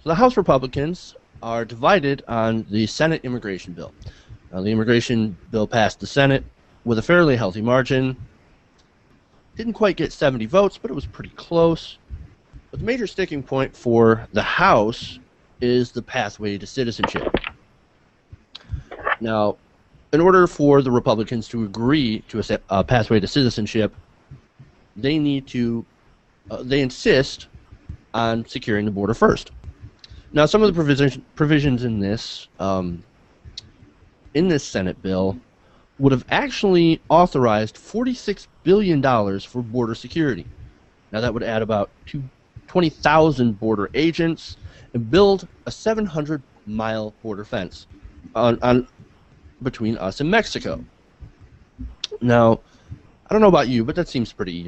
So the House Republicans are divided on the Senate immigration bill. Now, the immigration bill passed the Senate with a fairly healthy margin. Didn't quite get 70 votes, but it was pretty close. But the major sticking point for the House is the pathway to citizenship. Now, in order for the Republicans to agree to a pathway to citizenship, they insist on securing the border first. Now, some of the provisions in this Senate bill would have actually authorized $46 billion for border security. Now, that would add about 20,000 border agents and build a 700-mile border fence on between us and Mexico. Now, I don't know about you, but that seems pretty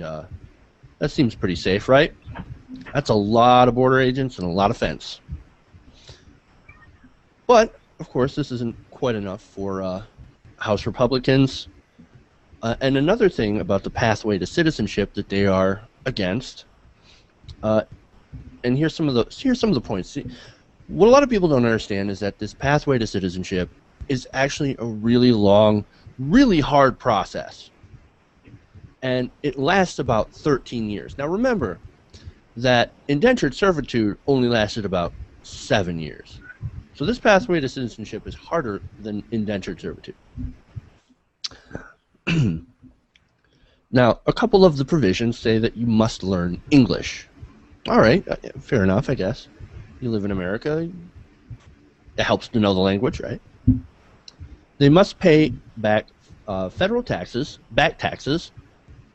safe, right? That's a lot of border agents and a lot of fence. But of course, this isn't quite enough for House Republicans. And another thing about the pathway to citizenship that they are against, and here's some of the points. See, what a lot of people don't understand is that this pathway to citizenship is actually a really long, really hard process. And it lasts about 13 years. Now remember that indentured servitude only lasted about 7 years. So this pathway to citizenship is harder than indentured servitude. Now, a couple of the provisions say that you must learn English. All right, fair enough, I guess. You live in America. It helps to know the language, right? They must pay back federal taxes, back taxes,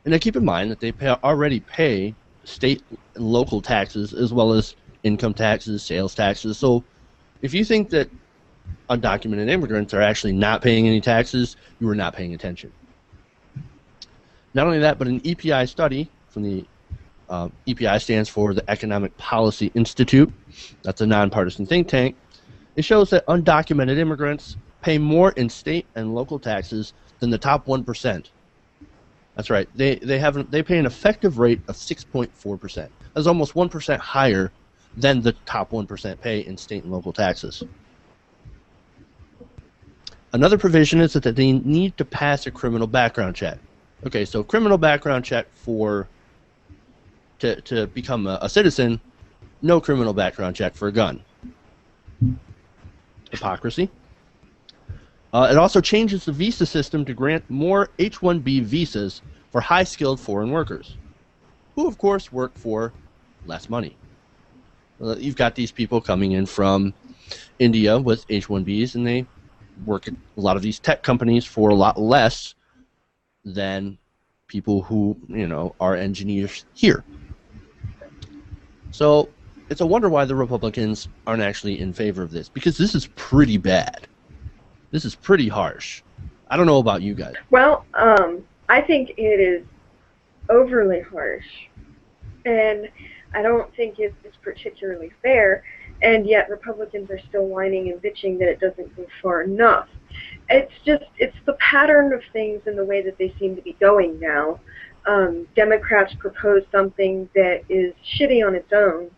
and now keep in mind that they already pay state and local taxes as well as income taxes, sales taxes. So if you think that undocumented immigrants are actually not paying any taxes, you are not paying attention. Not only that, but an EPI study from the EPI stands for the Economic Policy Institute. That's a nonpartisan think tank. It shows that undocumented immigrants pay more in state and local taxes than the top 1%. That's right. They pay an effective rate of 6.4%. That's almost 1% higher than the top 1% pay in state and local taxes. Another provision is that they need to pass a criminal background check. Okay, so criminal background check to become a citizen, no criminal background check for a gun. Hypocrisy. It also changes the visa system to grant more H-1B visas for high-skilled foreign workers, who, of course, work for less money. You've got these people coming in from India with H-1Bs, and they work at a lot of these tech companies for a lot less than people who, are engineers here. So it's a wonder why the Republicans aren't actually in favor of this, because this is pretty bad. This is pretty harsh. I don't know about you guys. Well, I think it is overly harsh, and I don't think it's particularly fair, and yet Republicans are still whining and bitching that it doesn't go far enough. It's the pattern of things and the way that they seem to be going now. Democrats propose something that is shitty on its own,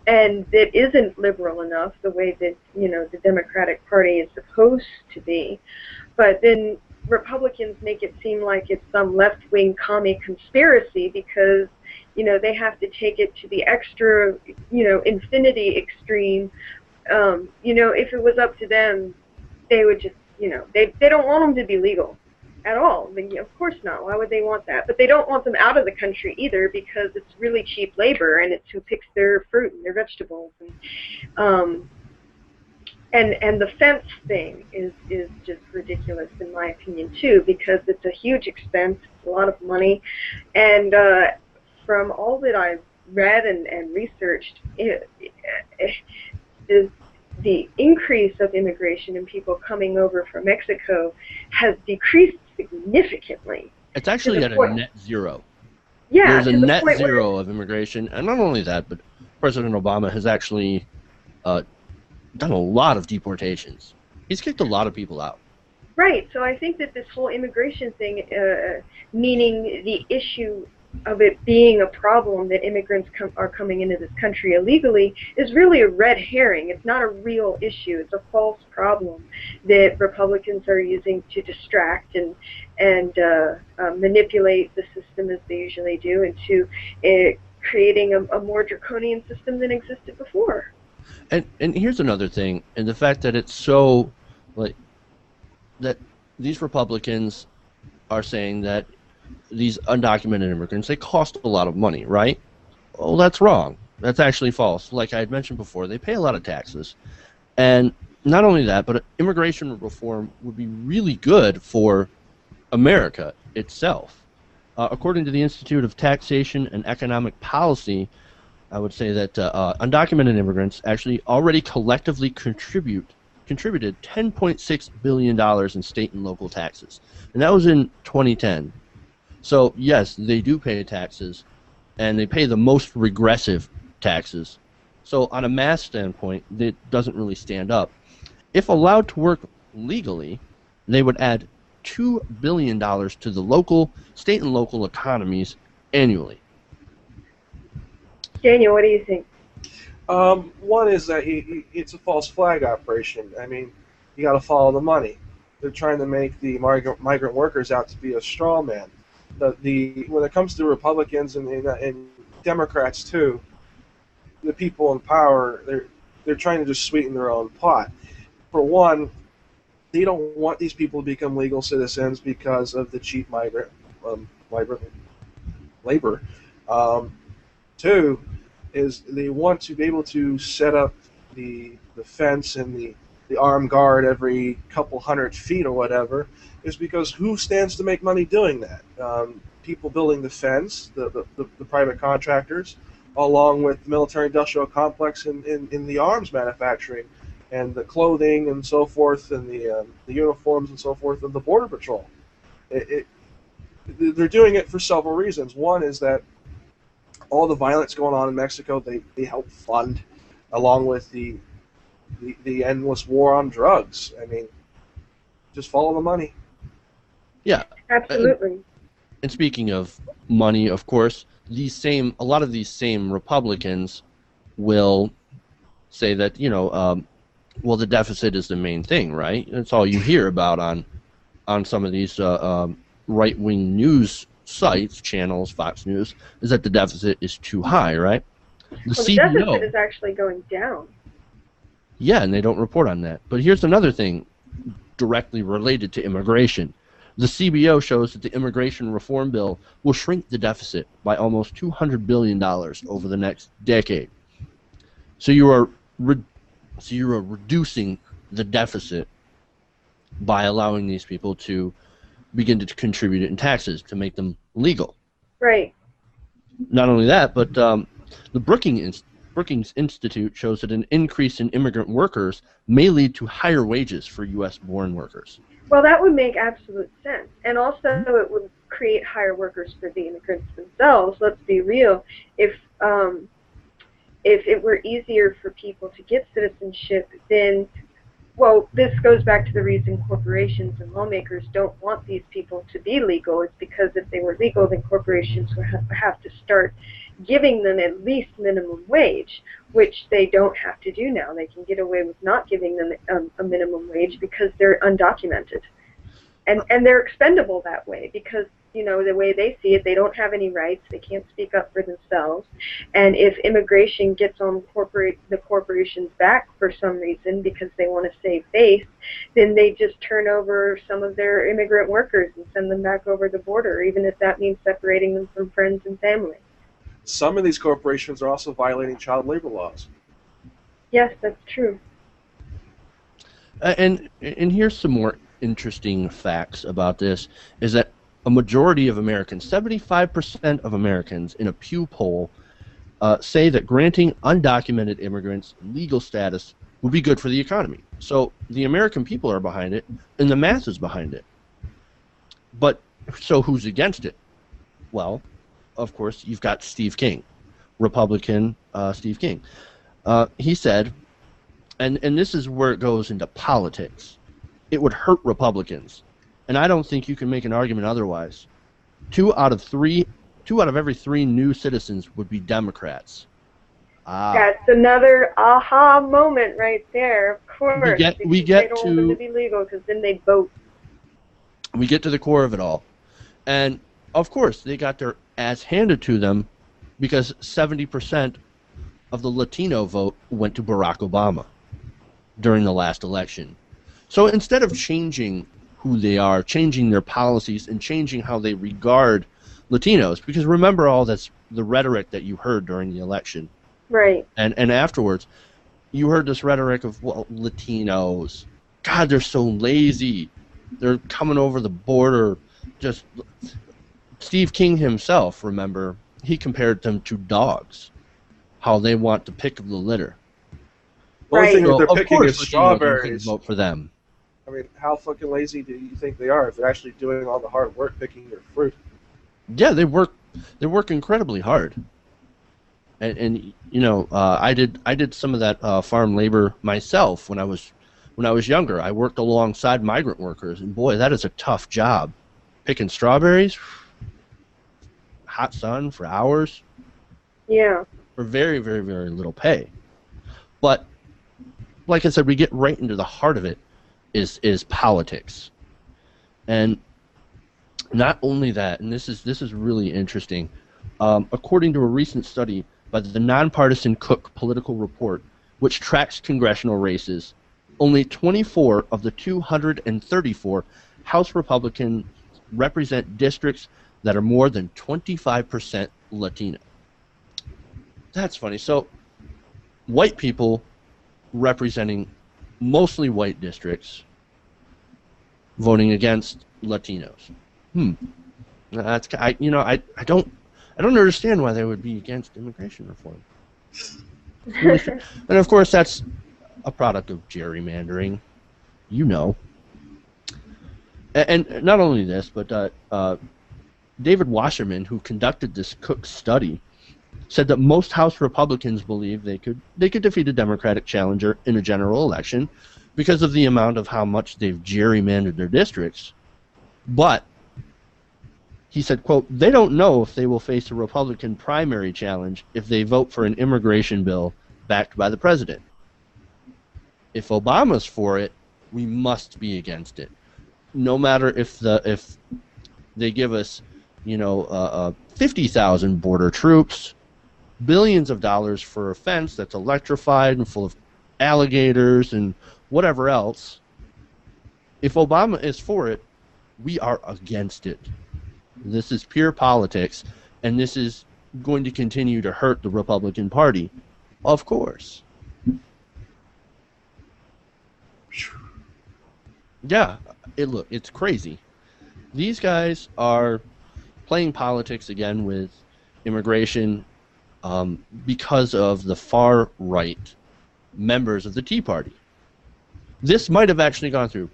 and that isn't liberal enough the way that the Democratic Party is supposed to be, but then Republicans make it seem like it's some left-wing commie conspiracy because they have to take it to the extra infinity extreme. If it was up to them, they would just they don't want them to be legal at all. I mean, of course not. Why would they want that? But they don't want them out of the country either because it's really cheap labor and it's who picks their fruit and their vegetables. And the fence thing is just ridiculous in my opinion too, because it's a huge expense, it's a lot of money, and from all that I've read and researched, the increase of immigration and people coming over from Mexico has decreased significantly. It's actually at a net zero. Yeah, there's a net zero of immigration, and not only that, but President Obama has actually done a lot of deportations. He's kicked a lot of people out. Right, so I think that this whole immigration thing, meaning the issue of it being a problem that immigrants are coming into this country illegally is really a red herring. It's not a real issue. It's a false problem that Republicans are using to distract and manipulate the system as they usually do into creating a more draconian system than existed before. And here's another thing, and the fact that it's so like that these Republicans are saying that these undocumented immigrants, they cost a lot of money, right? Oh, that's wrong. That's actually false. Like I had mentioned before, they pay a lot of taxes. And not only that, but immigration reform would be really good for America itself. According to the Institute of Taxation and Economic Policy, I would say that undocumented immigrants actually already collectively contributed $10.6 billion in state and local taxes. And that was in 2010. So, yes, they do pay taxes, and they pay the most regressive taxes. So, on a mass standpoint, it doesn't really stand up. If allowed to work legally, they would add $2 billion to the state and local economies annually. Daniel, what do you think? One is that it's a false flag operation. I mean, you got to follow the money. They're trying to make the migrant workers out to be a straw man. When it comes to Republicans and Democrats too, the people in power, they're trying to just sweeten their own pot. For one, they don't want these people to become legal citizens because of the cheap migrant labor. Two is they want to be able to set up the fence and the armed guard every couple 100 feet or whatever, is because who stands to make money doing that? People building the fence, the private contractors, along with the military-industrial complex in the arms manufacturing, and the clothing and so forth, and the uniforms and so forth of the Border Patrol. They're doing it for several reasons. One is that all the violence going on in Mexico, they help fund, along with the endless war on drugs. I mean, just follow the money. Yeah, absolutely. And speaking of money, of course, a lot of these same Republicans will say that well, the deficit is the main thing, right? That's all you hear about on some of these right-wing news sites, channels, Fox News, is that the deficit is too high, right? The deficit is actually going down. Yeah, and they don't report on that. But here's another thing directly related to immigration. The CBO shows that the immigration reform bill will shrink the deficit by almost $200 billion over the next decade. So you are reducing the deficit by allowing these people to begin to contribute it in taxes to make them legal. Right. Not only that, but the Brookings Institute shows that an increase in immigrant workers may lead to higher wages for U.S.-born workers. Well, that would make absolute sense. And also it would create higher workers for the immigrants themselves. Let's be real. If it were easier for people to get citizenship, then, well, this goes back to the reason corporations and lawmakers don't want these people to be legal. It's because if they were legal, then corporations would have to start giving them at least minimum wage, which they don't have to do now. They can get away with not giving them a minimum wage because they're undocumented. And they're expendable that way because, the way they see it, they don't have any rights. They can't speak up for themselves. And if immigration gets on the corporations' back for some reason because they want to save face, then they just turn over some of their immigrant workers and send them back over the border, even if that means separating them from friends and family. Some of these corporations are also violating child labor laws. Yes, that's true. And here's some more interesting facts about this, is that a majority of Americans, 75% of Americans in a Pew poll, say that granting undocumented immigrants legal status would be good for the economy. So the American people are behind it, and the math is behind it. But so who's against it? Well, of course, you've got Steve King, Republican Steve King. He said, and this is where it goes into politics, it would hurt Republicans. And I don't think you can make an argument otherwise. Two out of three 2 out of every 3 new citizens would be Democrats. That's another aha moment right there, of course. We get they don't want them to be legal, because then they'd vote. We get to the core of it all. And, of course, they got their ass handed to them because 70% of the Latino vote went to Barack Obama during the last election. So instead of changing who they are, changing their policies, and changing how they regard Latinos, because remember all that's the rhetoric that you heard during the election. Right. And afterwards, you heard this rhetoric of, well, Latinos, God, they're so lazy. They're coming over the border. Just Steve King himself, remember, he compared them to dogs, how they want to pick of the litter. The only thing that So, they're picking is Latinos strawberries. can vote for them. I mean, how fucking lazy do you think they are if they're actually doing all the hard work picking your fruit? Yeah, they work incredibly hard. And you know, I did some of that farm labor myself when I was younger. I worked alongside migrant workers, and boy, that is a tough job. Picking strawberries, hot sun for hours. Yeah. For very, very, very little pay. But like I said, we get right into the heart of it is politics. And not only that, and this is really interesting. According to a recent study by the nonpartisan Cook Political Report, which tracks congressional races, only 24 of the 234 House Republicans represent districts that are more than 25% Latino. That's funny. So, white people representing mostly white districts voting against Latinos. That's I don't understand why they would be against immigration reform. And of course, that's a product of gerrymandering, you know. And not only this, but David Wasserman, who conducted this Cook study, said that most House Republicans believe they could defeat a Democratic challenger in a general election because of the amount of how much they've gerrymandered their districts. But he said, quote, they don't know if they will face a Republican primary challenge if they vote for an immigration bill backed by the president. If Obama's for it, we must be against it. No matter if they give us, 50,000 border troops, billions of dollars for a fence that's electrified and full of alligators and whatever else. If Obama is for it, we are against it. This is pure politics, and this is going to continue to hurt the Republican Party, of course. Yeah, it's crazy. These guys are playing politics again with immigration because of the far-right members of the Tea Party. This might have actually gone through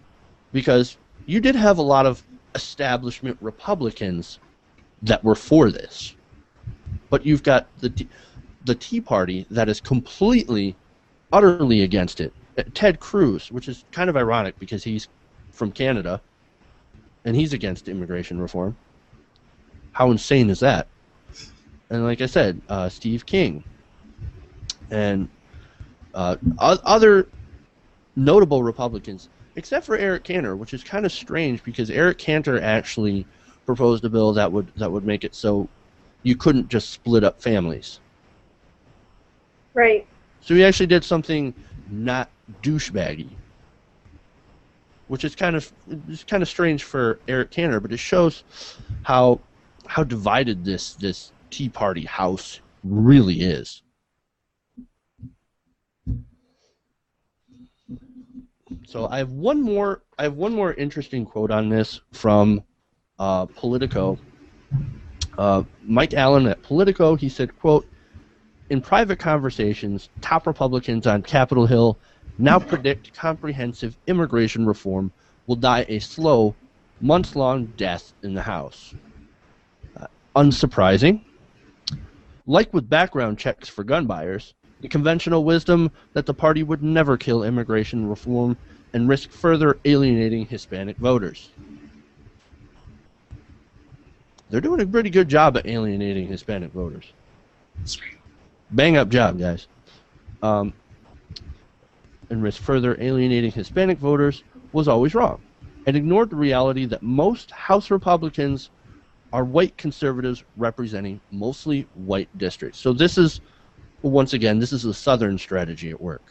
because you did have a lot of establishment Republicans that were for this. But you've got the Tea Party that is completely, utterly against it. Ted Cruz, which is kind of ironic because he's from Canada, and he's against immigration reform. How insane is that? And like I said, Steve King. And other notable Republicans, except for Eric Cantor, which is kind of strange because Eric Cantor actually proposed a bill that would make it so you couldn't just split up families. Right. So he actually did something not douchebaggy, which is kind of strange for Eric Cantor, but it shows how divided this Tea Party House really is. So I have one more interesting quote on this from Politico. Mike Allen at Politico, he said, quote, in private conversations, top Republicans on Capitol Hill now predict comprehensive immigration reform will die a slow, months-long death in the House. Unsurprising. Like with background checks for gun buyers, the conventional wisdom that the party would never kill immigration reform and risk further alienating Hispanic voters. they're doing a pretty good job at alienating Hispanic voters. Bang up job, guys. And risk further alienating Hispanic voters was always wrong, and ignored the reality that most House Republicans are white conservatives representing mostly white districts. So this is, once again, this is a Southern strategy at work.